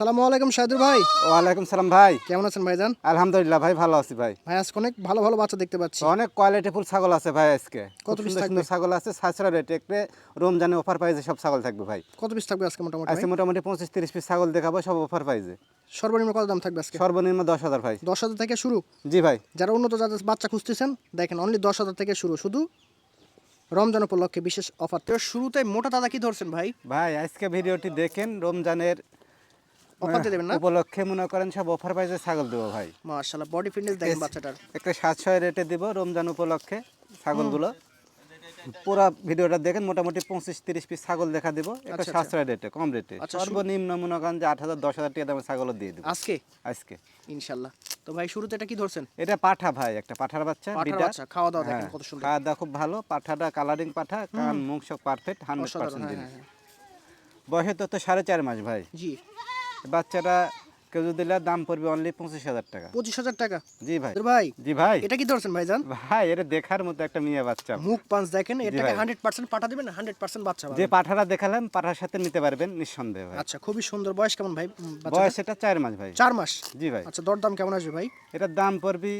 আসসালামু আলাইকুম শাহিদুর ভাই। ওয়ালাইকুম সালাম ভাই। কেমন আছেন ভাইজান? আলহামদুলিল্লাহ ভাই, ভালো আছি ভাই। ভাই আজকে অনেক ভালো ভালো বাচ্চা দেখতে পাচ্ছি। অনেক কোয়ালিটিফুল ছাগল আছে ভাই আজকে। কত খুব পিস সুন্দর থাকবে? সুন্দর ছাগল আছে, সাশ্রয় রেটে একটু রমজানে অফার প্রাইজে সব ছাগল থাকবে ভাই। কত পিস থাকবে আজকে মোটামুটি ভাই? আজকে মোটামুটি 25-30 পিস ছাগল দেখাবো, সব অফার প্রাইজে। সর্বনিম্ন কত দাম থাকবে আজকে? সর্বনিম্ন 10,000 ভাই। 10,000 থেকে শুরু। জি ভাই। যারা উন্নত জাতের বাচ্চা খুঁজতেছেন দেখেন অনলি 10,000 থেকে শুরু, শুধু রমজান উপলক্ষে বিশেষ অফার। তো শুরুতে মোটা দাদা কি ধরছেন ভাই? ভাই আজকে ভিডিওটি দেখেন, রমজানের অফার দিয়ে দেবেন না? উপলক্ষে মনে করেন সব অফার প্রাইজে ছাগল দেবো ভাই। মাশাআল্লাহ বডি ফিটনেস দেখেন বাচ্চাটার। একটা সাশ্রয় রেটে দিব রমজান উপলক্ষে ছাগলগুলো। পুরো ভিডিওটা দেখেন, মোটামুটি 25-30 পিস ছাগল দেখা দিব একটা আচ্ছা, সাশ্রয় রেটে, কম রেটে। আচ্ছা, সর্বনিম্ন মনে করেন যে 8,000-10,000 টাকা দামের ছাগল দিয়ে দিব আজকে আজকে ইনশাআল্লাহ। তো ভাই শুরুতে এটা কি ধরছেন? এটা পাঠা ভাই, একটা পাঠার বাচ্চা, পাঠার বিটা। বাচ্চা, খাওয়া দাওয়া দেখেন হ্যাঁ, কত সুন্দর। খাওয়া দাওয়া খুব ভালো। পাঠাটা কালারিং পাঠা, কান মুখ সব পারফেক্ট, অসাধারণ, 100% হ্যাঁ, জিনিস। হ্যাঁ, হ্যাঁ। বয়সে তো 4.5 মাস ভাই। জি। বাচ্চাটা কেউ যদি দিলে দাম পড়বে অনলি 25,000 টাকা। 25,000 টাকা। জি ভাই। তো ভাই জি ভাই। এটা কি ধরছেন ভাইজান? ভাই এটা দেখার মতো একটা মেয়ে বাচ্চা। মুখ পাঁচ দেখেন, এটাকে ভাই। 100% পাঠা দিবেন, 100% বাচ্চা যে পাবেন। পাঠাটা দেখালাম, পাঠার সাথে নিতে পারবেন নিঃসন্দেহে ভাই। আচ্ছা, খুবই সুন্দর। বয়স কেমন ভাই বাচ্চাটার? বয়স এটা 4 মাস ভাই। 4 মাস। জি ভাই। আচ্ছা, দরদাম কেমন আসবে ভাই? এটার দাম পড়বে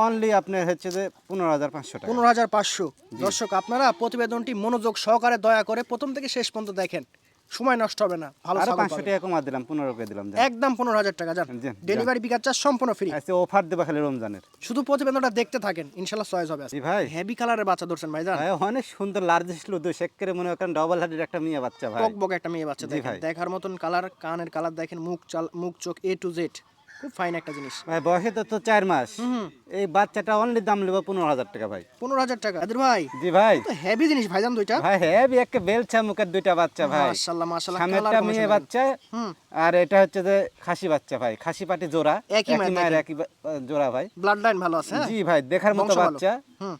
অনলি আপনার হচ্ছে যে 15,500 টাকা। 15,500। দর্শক আপনারা প্রতিবেদনটি মনোযোগ সহকারে দয়া করে প্রথম থেকে শেষ পর্যন্ত দেখেন, সময় নষ্ট হবে না, ভালো আরো ছাগল 500 পাবেন। টাকা কমা দিলাম, 15 করে দিলাম। একদম 15,000 টাকা যান। জি, ডেলিভারি বিকাশ চার্জ সম্পূর্ণ ফ্রি। আজকে অফার দেবা খালি রমজানের। শুধু প্রতিবেদনটা দেখতে থাকেন, ইনশাআল্লাহ চয়েস হবে। জি ভাই। হেভি কালারের বাচ্চা ধরছেন ভাই জান। ভাই অনেক সুন্দর লার্জেস্ট লুদু, সেক্ষেত্রে মনে করেন ডবল হার্ডের একটা মেয়ে বাচ্চা ভাই। টকবক একটা মেয়ে বাচ্চা জি দেখেন, ভাই। দেখার মতন কালার, কানের কালার দেখেন, মুখ চোখ A to Z, খুব ফাইন একটা জিনিস। ভাই বয়সে তো 4 মাস। এই বাচ্চাটা অনলি দাম নেব 15,000 টাকা ভাই। 15,000 টাকা। আদির ভাই জি ভাই। তো হেভি জিনিস ভাইজান দুইটা। ভাই হেভি একটা বেলচা মুখের দুইটা বাচ্চা ভাই। মাশাআল্লাহ মাশাআল্লাহ, কালার সামনেরটা মেয়ে কম্বিনেশন বাচ্চা, আর এটা হচ্ছে যে খাসি বাচ্চা ভাই। খাসি পাটি জোড়া, একই মায়ের মায়ের একই জোড়া ভাই। ব্লাড লাইন ভালো আছে। জি ভাই, দেখার মতো বংশ ভালো। বাচ্চা। হুম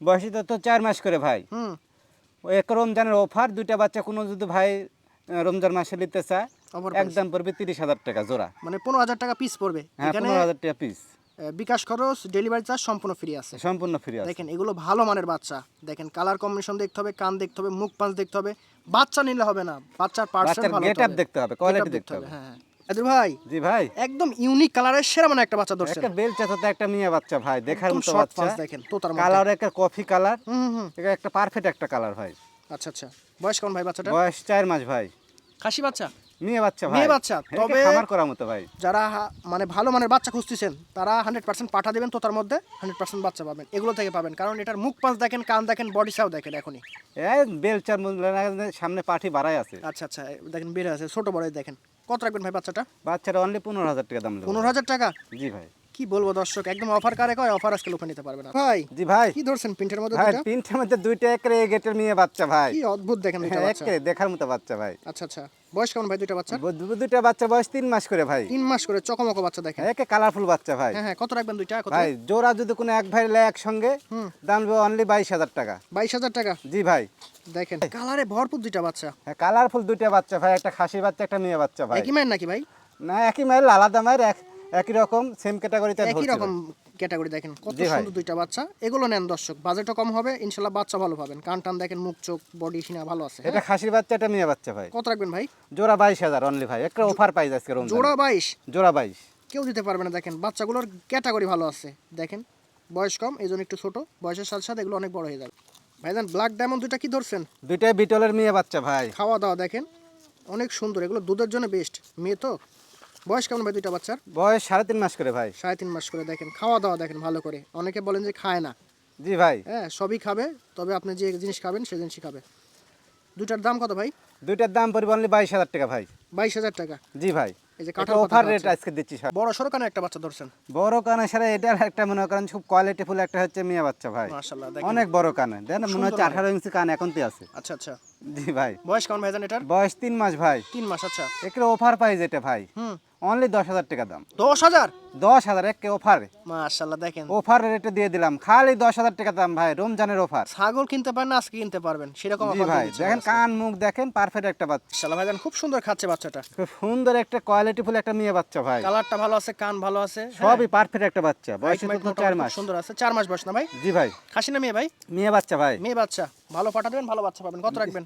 বয়সে তো 4 মাস করে ভাই। হুম। ওই এক রমজানের অফার, দুইটা বাচ্চা কোনো যদি ভাই রমজান মাসে নিতে চায়, Offer price। একদম পড়বে 30,000 টাকা জোড়া। মানে 15,000 টাকা পিস পড়বে। হ্যাঁ, এখানে 15,000 টাকা পিস, বিকাশ খরচ, ডেলিভারি চার্জ সম্পূর্ণ ফ্রি আছে। সম্পূর্ণ ফ্রি আছে। দেখেন এগুলো ভালো মানের বাচ্চা। দেখেন কালার কম্বিনেশন দেখতে হবে, কান দেখতে হবে, মুখ পাঁচ দেখতে হবে। বাচ্চা নিলে হবে না, বাচ্চার পার্সেন্ট বাচ্চার ভালো গেটআপ দেখতে হবে, কোয়ালিটি দেখতে হবে। হ্যাঁ হ্যাঁ। আদির ভাই জি ভাই। একদম ইউনিক কালারের সেরা মানে একটা বাচ্চা ধরছেন। একটা বেলচা তো একটা মেয়ে বাচ্চা ভাই, দেখার একদম মতো short বাচ্চা। পাঁচ দেখেন, তোতার মধ্যে। কালার একটা কফি কালার, হুম। এটা একটা পারফেক্ট একটা কালার ভাই। আচ্ছা আচ্ছা। বয়স কেমন ভাই বাচ্চাটা? বয়স 4 মাস ভাই। খাসি বাচ্চা? মেয়ে বাচ্চা ভাই। মেয়ে বাচ্চা। এটাকে তবে খামার করার মতো ভাই। যারা মানে ভালো মানের বাচ্চা খুঁজতেছেন তারা 100% পাঠা দেবেন, তো তার মধ্যে 100% বাচ্চা পাবেন, এগুলো থেকে পাবেন। কারণ এটার মুখ পাঁচ দেখেন, কান দেখেন, বডি সাও দেখেন এখনই। এই বেলচার সামনে পাঠি বাড়াই আছে। আচ্ছা আচ্ছা, দেখেন বেড়ে আছে, ছোট বড় দেখেন। কত রাখবেন ভাই বাচ্চাটা? বাচ্চারা অনলি 15,000 টাকা দাম নেব। 15,000 টাকা। জি ভাই। কি বলবো দর্শক, একদম অফার কারে কয়, অফার আজকে লোকে নিতে পারবে না ভাই। জি ভাই। কি ধরছেন প্রিন্টের মধ্যে ভাই দুটো? তিনটার মধ্যে দুইটা একরে গেটের মেয়ে বাচ্চা ভাই। কি অদ্ভুত দেখেন দুটো হ্যাঁ, বাচ্চা। একরে দেখার মতো বাচ্চা ভাই। আচ্ছা আচ্ছা। বয়স কেমন ভাই দুটো বাচ্চা? দুইটা বাচ্চা বয়স 3 মাস করে ভাই। 3 মাস করে চকমক বাচ্চা দেখেন। একে কালারফুল বাচ্চা ভাই। হ্যাঁ হ্যাঁ। কত রাখবেন দুইটা? কত? ভাই জোড়া যদি কোনো এক ভাই লে একসঙ্গে, দাম নেব অনলি 22,000 টাকা। 22,000 টাকা। জি ভাই। দেখেন কালারে ভরপুর দুইটা বাচ্চা। হ্যাঁ, কালারফুল দুইটা বাচ্চা ভাই, একটা খাসি বাচ্চা, একটা মেয়ে বাচ্চা ভাই। একই মায়ের নাকি ভাই? না, একই মাইল, আলাদা মাইল, একই রকম সেম ক্যাটাগরিতে একই রকম ক্যাটাগরি। দেখেন কত জি ভাই। সুন্দর দুইটা বাচ্চা। এগুলো নেন দর্শক, বাজেটও কম হবে, ইনশাআল্লাহ বাচ্চা ভালো পাবেন। কান টান দেখেন, মুখ চোখ বডি সিনা ভালো আছে। এটা খাসির বাচ্চা, এটা মেয়ে বাচ্চা ভাই। কত রাখবেন ভাই? জোড়া 22,000 অনলি ভাই, একটা অফার পাইজ আজকে রমজান। জোড়া 22? জোড়া 22। কেউ দিতে পারবে না। দেখেন বাচ্চাগুলোর ক্যাটাগরি ভালো আছে। দেখেন বয়স কম, এই জন্য একটু ছোট, বয়সের সাথে সাথে এগুলো অনেক বড় হয়ে যাবে। ভাইজান ব্ল্যাক ডায়মন্ড দুইটা কি ধরছেন? দুইটাই বিটলের মেয়ে বাচ্চা ভাই। খাওয়া দাওয়া দেখেন অনেক সুন্দর, এগুলো দুধের জন্য বেস্ট। মেয়ে তো। বয়স কেমন ভাই দুইটা বাচ্চার? বয়স 3.5 মাস করে ভাই। 3.5 মাস করে। দেখেন খাওয়া দাওয়া দেখেন ভালো করে। অনেকে বলেন যে খায় না, জি ভাই। হ্যাঁ সবই খাবে, তবে আপনি যে জিনিস খাবেন সেই জিনিসই খাবে। দুইটার দাম কত ভাই? দুইটার দাম পড়বে অনলি 22,000 টাকা ভাই। 22,000 টাকা। জি ভাই। এই যে এটা কাঁঠাল অফার পাতা রেট বাচ্চা। আজকে দিচ্ছি সব। বড় সরো কানে একটা বাচ্চা ধরছেন। বড় কানে সারা এটার একটা মনে করেন খুব কোয়ালিটিফুল একটা হচ্ছে মেয়ে বাচ্চা ভাই। মাশাআল্লাহ দেখেন। অনেক বড় কানে, দেখেন মনে হচ্ছে 18 ইঞ্চি কান এখনতে আছে। আচ্ছা আচ্ছা। জি ভাই। বয়স কেমন ভাইজান এটার? বয়স 3 মাস ভাই। 3 মাস। আচ্ছা। একটা অফার পাইজ এটা ভাই। হুম। অনলি 10,000 টাকা দাম। 10,000? 10,000 একে অফার। মাশাআল্লাহ দেখেন। অফার রেটে দিয়ে দিলাম, খালি 10,000 টাকা দাম ভাই, রমজানের অফার। ছাগল কিনতে পারেন না, আজকে কিনতে পারবেন সেরকম জি অফার ভাই, দিয়ে দিচ্ছি দেখেন আজকে। কান মুখ দেখেন, পারফেক্ট একটা বাচ্চা। মাশাআল্লাহ ভাইজান খুব সুন্দর খাচ্ছে বাচ্চাটা। খুব সুন্দর একটা কোয়ালিটিফুল একটা মেয়ে বাচ্চা ভাই। কালারটা ভালো আছে, কান ভালো আছে, সবই পারফেক্ট একটা বাচ্চা। বয়স হাইট মাইট তো 4 মোটামুটি মাস। খুব সুন্দর আছে। 4 মাস বয়স না ভাই? জি ভাই। খাসি না মেয়ে ভাই? মেয়ে বাচ্চা ভাই। মেয়ে বাচ্চা। ভালো পাঠা দেবেন, ভালো বাচ্চা পাবেন। কত রাখবেন?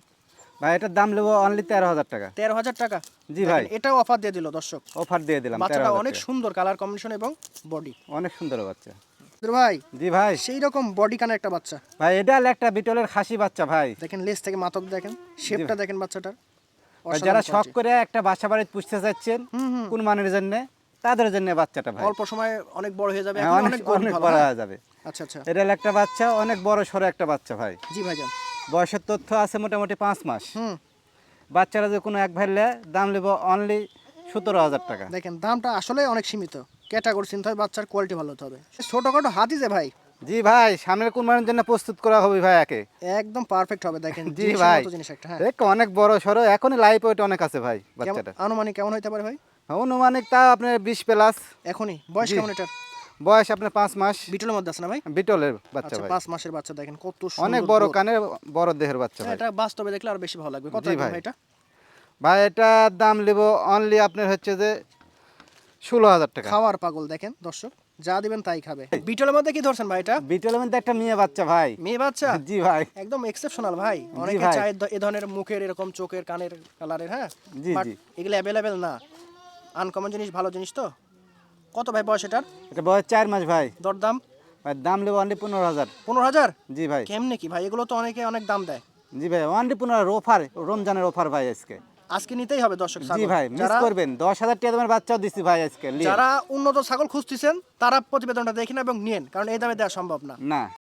ভাই এটার দাম নেবো অনলি 13,000 টাকা। 13,000 টাকা। জি ভাই। দেখেন, এটাও অফার দিয়ে দিল দর্শক। অফার দিয়ে দিলাম বাচ্চাটা 13,000 অনেক টাকা। সুন্দর কালার কম্বিনেশন এবং বডি। অনেক সুন্দর বাচ্চা। ভাই জি ভাই। সেই রকম বডি কানে একটা বাচ্চা। ভাই এটা একটা বিটলের খাসি বাচ্চা ভাই। দেখেন লেজ থেকে মাথা অবধি দেখেন, শেপটা দেখেন বাচ্চাটার। ভাই যারা শখ করে একটা বাসা বাড়ি পুষতে চাচ্ছেন কোন মানের জন্য, তাদের জন্য বাচ্চাটা ভাই। অল্প সময়ে অনেক বড় হয়ে যাবে, হ্যাঁ, এখন অনেক অনেক অনেক ভালো, বড় হ্যাঁ? হয়ে যাবে। আচ্ছা আচ্ছা। এটা হলো একটা বাচ্চা, অনেক বড় সড়ো একটা বাচ্চা ভাই। জি ভাইজান। বয়সের তথ্য আছে মোটামুটি 5 মাস। হুম। বাচ্চারা যে কোনো এক ভাইলে দাম নেব অনলি 17,000 টাকা। দেখেন দামটা আসলে অনেক সীমিত, ক্যাটাগরি চিন্তা হয়, বাচ্চার কোয়ালিটি ভালো হতে হবে। ছোটখাটো হাতি যে ভাই, জি ভাই, সামনের কুরবানির জন্য প্রস্তুত করা হবে ভাই একে। একদম পারফেক্ট হবে। দেখেন জি জিনিসের ভাই। মতো জিনিস একটা, হ্যাঁ। দেখ অনেক বড় সড়ো, এখনই লাইফ ওয়েট অনেক আছে ভাই বাচ্চাটা। আনুমানিক কেমন হইতে পারে ভাই? অনুমানিক তা আপনার 20 প্লাস। এখনই বয়স জি। কেমন এটার? বয়স আপনার 5 মাস। বিটলের মধ্যে আছে না ভাই? বিটলের বাচ্চা আচ্ছা, ভাই। 5 মাসের বাচ্চা। দেখেন কত সুন্দর, অনেক বড় growth। কানের, বড় দেহের বাচ্চা হ্যাঁ, ভাই। এটা বাস্তবে দেখলে আর বেশি ভালো লাগবে। কত জি লাগবে ভাই। ভাই এটা? ভাই এটা দাম নেব অনলি আপনার হচ্ছে যে 16,000 টাকা। খাওয়ার পাগল দেখেন দর্শক, যা দিবেন তাই খাবে। বিটলের মধ্যে কি ধরছেন ভাই এটা? বিটলের মধ্যে একটা মেয়ে বাচ্চা ভাই। মেয়ে বাচ্চা? জি ভাই। একদম এক্সেপশনাল ভাই। অনেকে ভাই। চায় এ ধরনের মুখের এরকম চোখের কানের কালারের, হ্যাঁ। জি, বাট জি। এগুলো অ্যাভেলেবেল না, আনকমন জিনিস, ভালো জিনিস। তো কত ভাই বয়স এটার? এটা বয়স 4 মাস ভাই। দরদাম? ভাই দাম নেব অনলি 15,000। 15,000? জি ভাই। কেমনে কি ভাই, এগুলো তো অনেকে অনেক দাম দেয়। জি ভাই, অনলি 15 অফার, রমজানের অফার ভাই আজকে। আজকে নিতেই হবে দর্শক জি ছাগল। ভাই, মিস যারা করবেন। 10,000 টাকা দামের বাচ্চাও দিছি ভাই আজকে। যারা উন্নত ছাগল খুঁজতেছেন তারা প্রতিবেদনটা দেখেন এবং নিয়েন, কারণ এই দামে দেওয়া সম্ভব না। না।